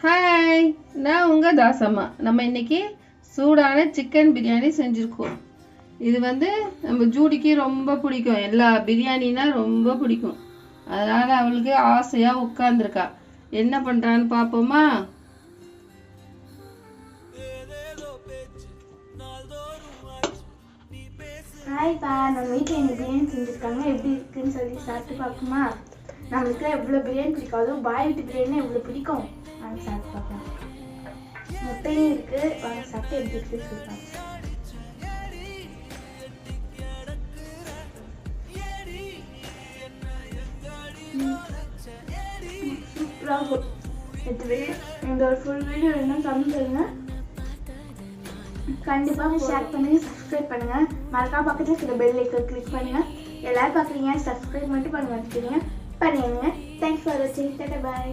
Hi, நான் உங்கள் தாசம்மா. நம்ம இன்னைக்கு சூடான சிக்கன் பிரியாணி செஞ்சுருக்கோம். இது நம்ம ஜூடிக்கு ரொம்ப பிடிக்கும். எல்லா பிரியாணினா ரொம்ப பிடிக்கும். அதனால் அவளுக்கு ஆசையாக உட்காந்துருக்கா. என்ன பண்ணுறான்னு பார்ப்போமா? ஹாய்ப்பா, நம்ம வீட்டில் எனக்கு பிரியாணி செஞ்சுருக்காங்க. எப்படி இருக்குன்னு சொல்லி சாப்பிட்டு பார்க்குமா? நம்மளுக்கு எவ்வளோ பிரியாணி பிடிக்கும், அதுவும் பாய் வீட்டு பிரியாணி எவ்வளோ பிடிக்கும். வாங்க சாப்பிட்டு பார்க்கலாம். முட்டையும் இருக்குது, வாங்க சாப்பிட்டு எப்படி இருக்குன்னு சொல்லுவாங்க. சூப்பராக இந்த ஒரு ஃபுல் வீடியோ என்ன சமைச்சிருங்க. கண்டிப்பாக ஷேர் பண்ணுங்க, சப்ஸ்கிரைப் பண்ணுங்க. மறக்காம பக்கத்தில் இருக்கிற பெல் ஐக்கன் கிளிக் பண்ணுங்க. எல்லாரும் பார்க்குறீங்க, சப்ஸ்கிரைப் மட்டும் பண்ணுங்க. பண்ணுங்க. தேங்க்ஸ் ஃபார் வாட்சிங். டாடா பாய்.